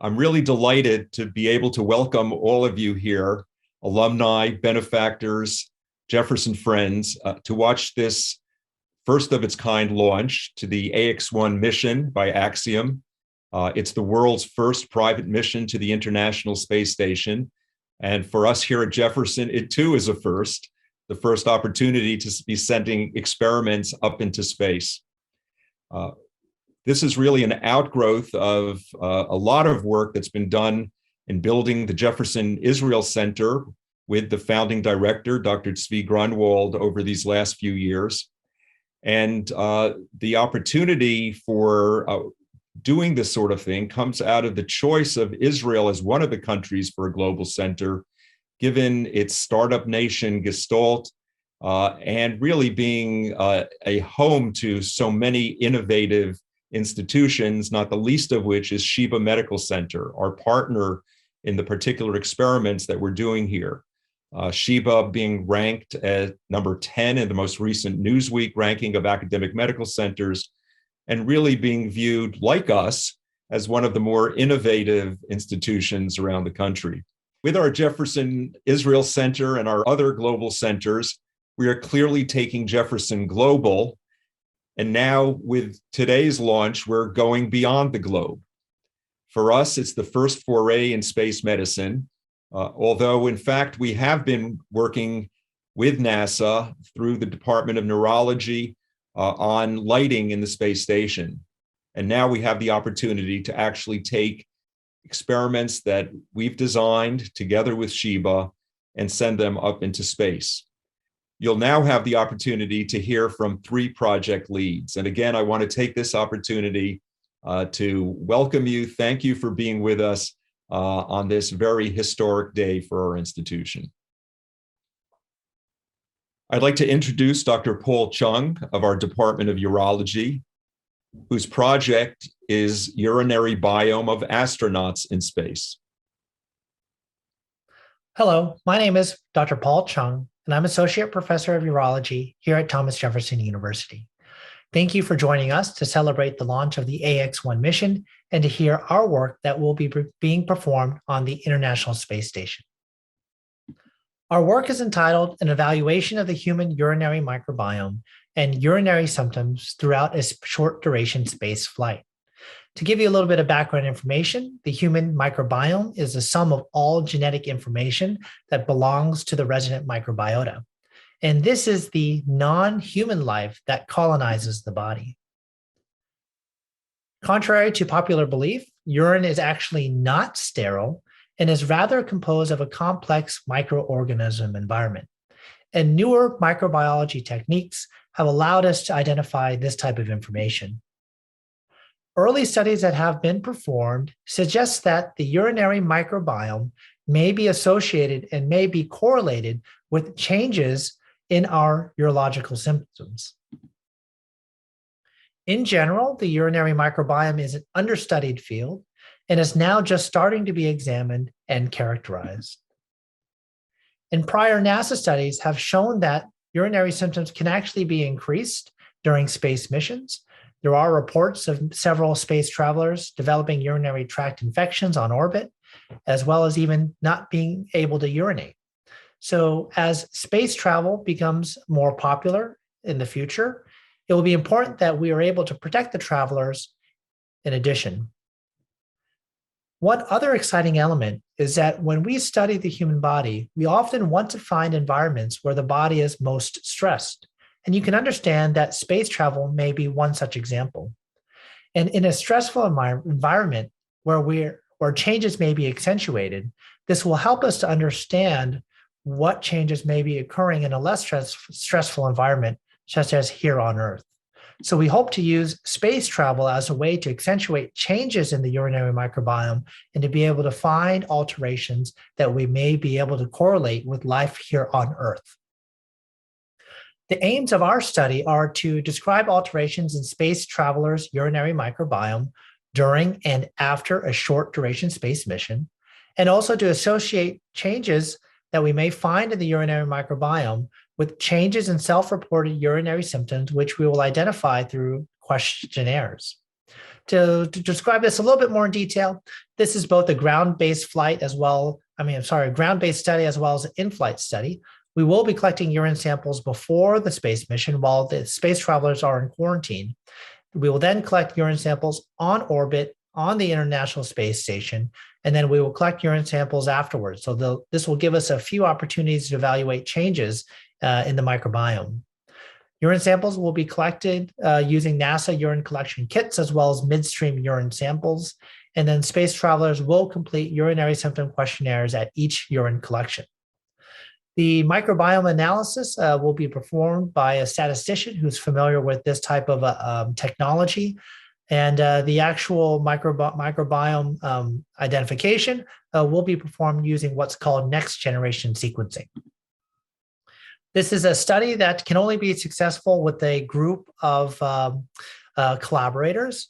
I'm really delighted to be able to welcome all of you here, alumni, benefactors, Jefferson friends, to watch this first of its kind launch to the AX-1 mission by Axiom. It's the world's first private mission to the International Space Station. And for us here at Jefferson, it too is a first, the first opportunity to be sending experiments up into space. This is really an outgrowth of a lot of work that's been done in building the Jefferson Israel Center with the founding director, Dr. Tzvi Grunwald, over these last few years. And the opportunity for doing this sort of thing comes out of the choice of Israel as one of the countries for a global center, given its startup nation gestalt, and really being a home to so many innovative institutions, not the least of which is Sheba Medical Center, our partner in the particular experiments that we're doing here. Sheba being ranked at number 10 in the most recent Newsweek ranking of academic medical centers, and really being viewed, like us, as one of the more innovative institutions around the country. With our Jefferson Israel Center and our other global centers, we are clearly taking Jefferson global. And now with today's launch, we're going beyond the globe. For us, it's the first foray in space medicine, although in fact, we have been working with NASA through the Department of Neurology on lighting in the space station. And now we have the opportunity to actually take experiments that we've designed together with Sheba and send them up into space. You'll now have the opportunity to hear from 3 project leads. And again, I want to take this opportunity to welcome you. Thank you for being with us on this very historic day for our institution. I'd like to introduce Dr. Paul Chung of our Department of Urology, whose project is urinary biome of astronauts in space. Hello, my name is Dr. Paul Chung, and I'm Associate Professor of Urology here at Thomas Jefferson University. Thank you for joining us to celebrate the launch of the AX-1 mission and to hear our work that will be being performed on the International Space Station. Our work is entitled An Evaluation of the Human Urinary Microbiome and Urinary Symptoms Throughout a Short Duration Space Flight. To give you a little bit of background information, the human microbiome is the sum of all genetic information that belongs to the resident microbiota. And this is the non-human life that colonizes the body. Contrary to popular belief, urine is actually not sterile and is rather composed of a complex microorganism environment. And newer microbiology techniques have allowed us to identify this type of information. Early studies that have been performed suggest that the urinary microbiome may be associated and may be correlated with changes in our urological symptoms. In general, the urinary microbiome is an understudied field and is now just starting to be examined and characterized. And prior NASA studies have shown that urinary symptoms can actually be increased during space missions. There are reports of several space travelers developing urinary tract infections on orbit, as well as even not being able to urinate. So as space travel becomes more popular in the future, it will be important that we are able to protect the travelers in addition. One other exciting element is that when we study the human body, we often want to find environments where the body is most stressed. And you can understand that space travel may be one such example. And in a stressful environment where changes may be accentuated, this will help us to understand what changes may be occurring in a less stressful environment, such as here on Earth. So we hope to use space travel as a way to accentuate changes in the urinary microbiome and to be able to find alterations that we may be able to correlate with life here on Earth. The aims of our study are to describe alterations in space travelers' urinary microbiome during and after a short duration space mission, and also to associate changes that we may find in the urinary microbiome with changes in self-reported urinary symptoms, which we will identify through questionnaires. To describe this a little bit more in detail, this is both a ground-based flight ground-based study as well as an in-flight study. We will be collecting urine samples before the space mission while the space travelers are in quarantine. We will then collect urine samples on orbit on the International Space Station, and then we will collect urine samples afterwards. So this will give us a few opportunities to evaluate changes in the microbiome. Urine samples will be collected using NASA urine collection kits as well as midstream urine samples. And then space travelers will complete urinary symptom questionnaires at each urine collection. The microbiome analysis will be performed by a statistician who's familiar with this type of technology. And the actual microbiome identification will be performed using what's called next generation sequencing. This is a study that can only be successful with a group of collaborators.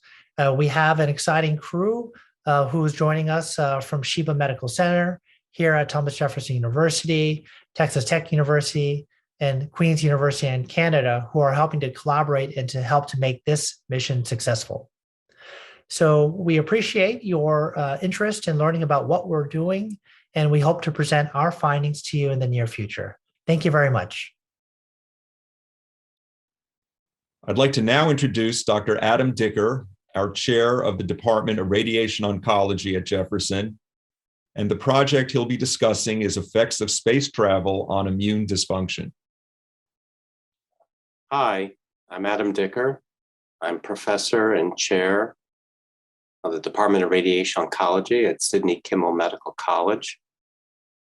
We have an exciting crew who is joining us from Sheba Medical Center here at Thomas Jefferson University, Texas Tech University, and Queen's University in Canada, who are helping to collaborate and to help to make this mission successful. So we appreciate your interest in learning about what we're doing, and we hope to present our findings to you in the near future. Thank you very much. I'd like to now introduce Dr. Adam Dicker, our chair of the Department of Radiation Oncology at Jefferson. And the project he'll be discussing is effects of space travel on immune dysfunction. Hi, I'm Adam Dicker. I'm professor and chair of the Department of Radiation Oncology at Sidney Kimmel Medical College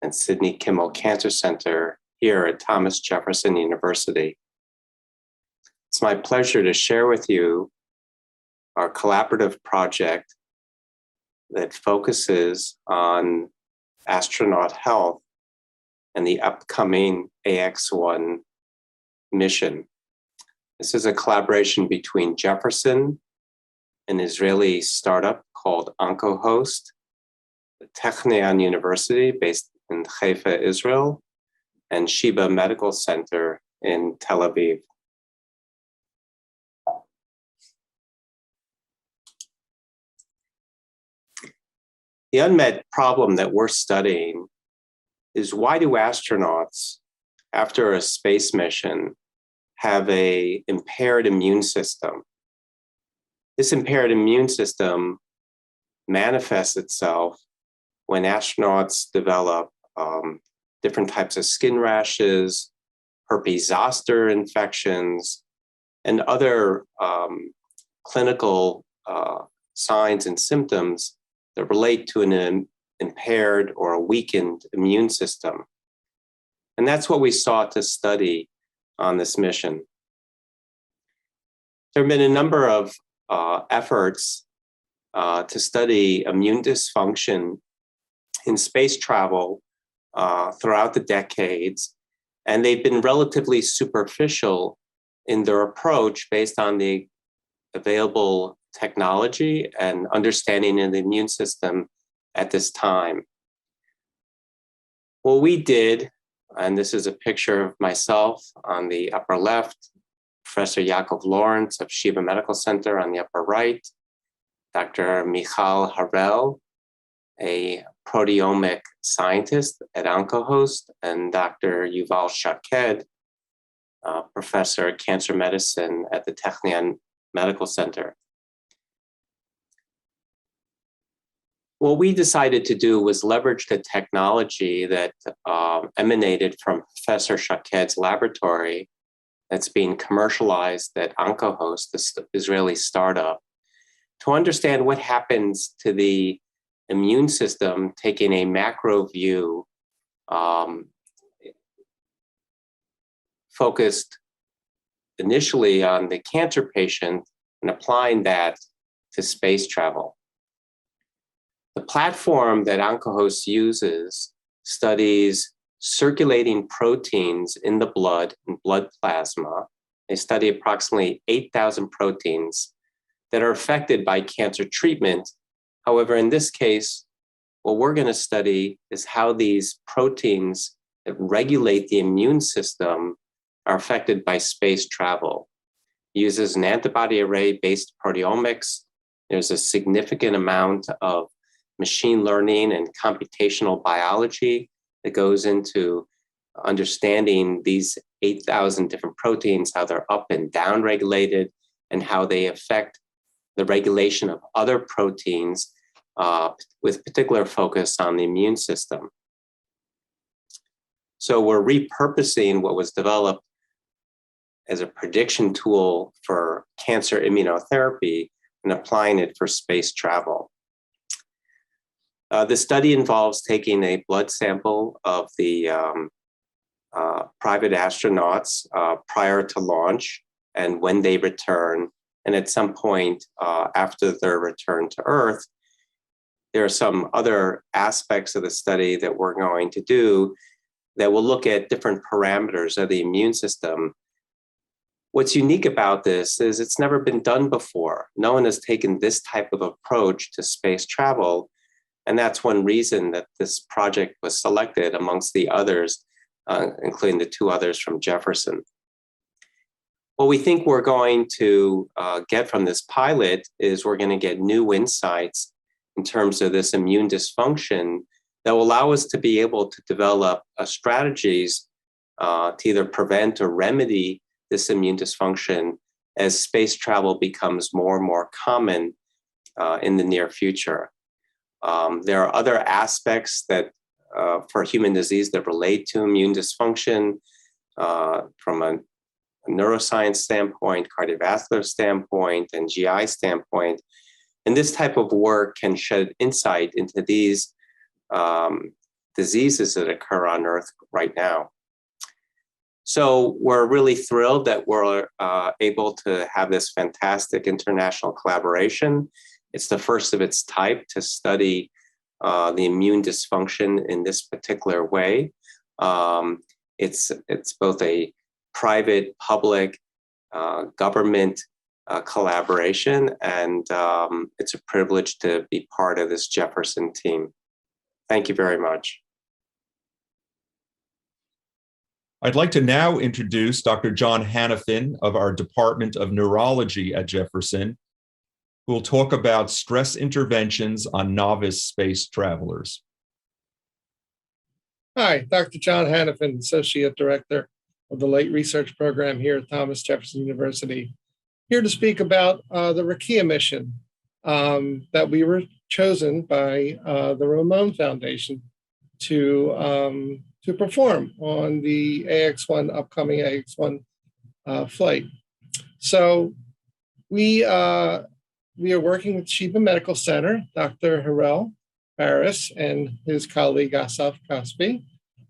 and Sidney Kimmel Cancer Center here at Thomas Jefferson University. It's my pleasure to share with you our collaborative project that focuses on astronaut health and the upcoming Ax-1 mission. This is a collaboration between Jefferson, an Israeli startup called OncoHost, the Technion University based in Haifa, Israel, and Sheba Medical Center in Tel Aviv. The unmet problem that we're studying is, why do astronauts, after a space mission, have an impaired immune system? This impaired immune system manifests itself when astronauts develop different types of skin rashes, herpes zoster infections, and other clinical signs and symptoms that relate to an impaired or a weakened immune system. And that's what we sought to study on this mission. There have been a number of efforts to study immune dysfunction in space travel throughout the decades, and they've been relatively superficial in their approach based on the available technology and understanding of the immune system at this time. What we did, and this is a picture of myself on the upper left, Professor Yaakov Lawrence of Sheba Medical Center on the upper right, Dr. Michal Harel, a proteomic scientist at OncoHost, and Dr. Yuval Shaked, professor of cancer medicine at the Technion Medical Center. What we decided to do was leverage the technology that emanated from Professor Shaked's laboratory that's being commercialized at OncoHost, this Israeli startup, to understand what happens to the immune system, taking a macro view focused initially on the cancer patient and applying that to space travel. The platform that OncoHost uses studies circulating proteins in the blood and blood plasma. They study approximately 8,000 proteins that are affected by cancer treatment. However, in this case, what we're going to study is how these proteins that regulate the immune system are affected by space travel. It uses an antibody array-based proteomics There's a significant amount of machine learning and computational biology that goes into understanding these 8,000 different proteins, how they're up and down regulated, and how they affect the regulation of other proteins with particular focus on the immune system. So we're repurposing what was developed as a prediction tool for cancer immunotherapy and applying it for space travel. The study involves taking a blood sample of the private astronauts prior to launch and when they return. And at some point after their return to Earth, there are some other aspects of the study that we're going to do that will look at different parameters of the immune system. What's unique about this is it's never been done before. No one has taken this type of approach to space travel. And that's one reason that this project was selected amongst the others, including the two others from Jefferson. What we think we're going to get from this pilot is we're going to get new insights in terms of this immune dysfunction that will allow us to be able to develop strategies to either prevent or remedy this immune dysfunction as space travel becomes more and more common in the near future. There are other aspects that for human disease that relate to immune dysfunction from a neuroscience standpoint, cardiovascular standpoint, and GI standpoint. And this type of work can shed insight into these diseases that occur on Earth right now. So we're really thrilled that we're able to have this fantastic international collaboration. It's the first of its type to study the immune dysfunction in this particular way. It's both a private, public, government collaboration, and it's a privilege to be part of this Jefferson team. Thank you very much. I'd like to now introduce Dr. John Hannafin of our Department of Neurology at Jefferson, who will talk about stress interventions on novice space travelers. Hi, Dr. John Hannafin, Associate Director of the Late Research Program here at Thomas Jefferson University. Here to speak about the Axiom Mission that we were chosen by the Ramon Foundation to perform on the upcoming AX-1 flight. So we are working with Sheba Medical Center, Dr. Harel Paris and his colleague Asaf Kaspi,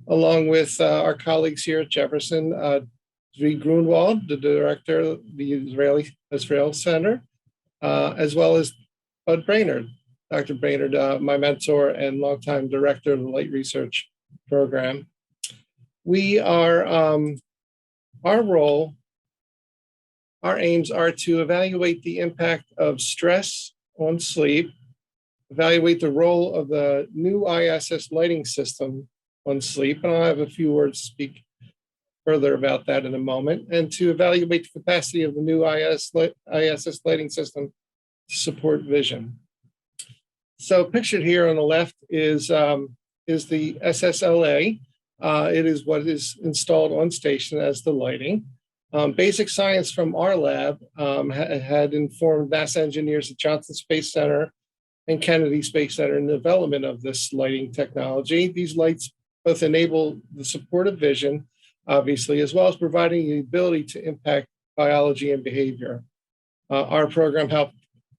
along with our colleagues here at Jefferson, Zvi Grunwald, the director of the Israel Center, as well as Bud Brainerd, Dr. Brainerd, my mentor and longtime director of the Late Research Program. We are, our aims are to evaluate the impact of stress on sleep, evaluate the role of the new ISS lighting system on sleep, and I'll have a few words to speak further about that in a moment, and to evaluate the capacity of the new ISS lighting system to support vision. So pictured here on the left is the SSLA. It is what is installed on station as the lighting. Basic science from our lab had informed NASA engineers at Johnson Space Center and Kennedy Space Center in the development of this lighting technology. These lights both enable the support of vision, obviously, as well as providing the ability to impact biology and behavior. Our program helped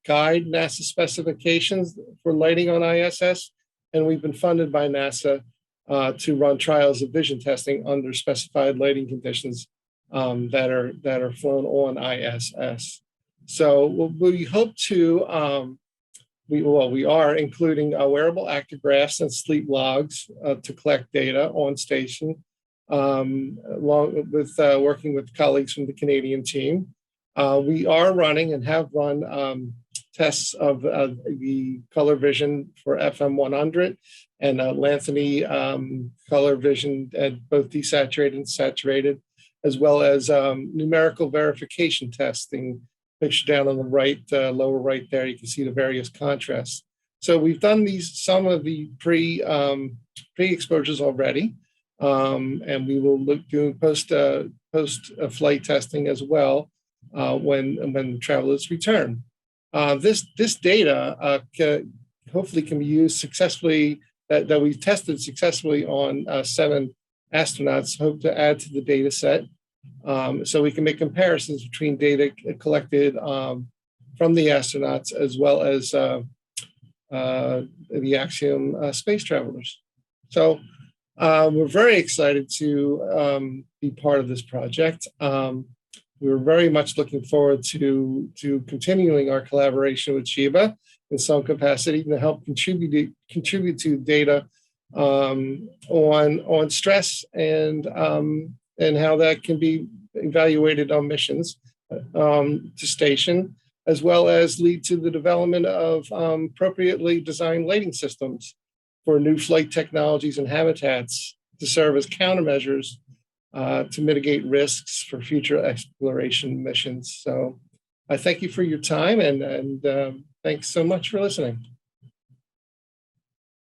guide NASA specifications for lighting on ISS, and we've been funded by NASA to run trials of vision testing under specified lighting conditions that are flown on ISS. So we hope to, we are including wearable actigraphs and sleep logs to collect data on station, along with working with colleagues from the Canadian team. We are running and have run tests of the color vision for FM 100 and Lanthony color vision at both desaturated and saturated, as well as numerical verification testing, picture down on the right, lower right there, you can see the various contrasts. So we've done some of the pre-exposures already, and we will look doing post flight testing as well when travelers return. This data hopefully can be used successfully, that we've tested successfully on 7 astronauts. Hope to add to the data set so we can make comparisons between data collected from the astronauts as well as the Axiom space travelers. So we're very excited to be part of this project. We're very much looking forward to continuing our collaboration with Sheba in some capacity to help contribute to data on stress and how that can be evaluated on missions to station, as well as lead to the development of appropriately designed lighting systems for new flight technologies and habitats to serve as countermeasures to mitigate risks for future exploration missions. So I thank you for your time and thanks so much for listening.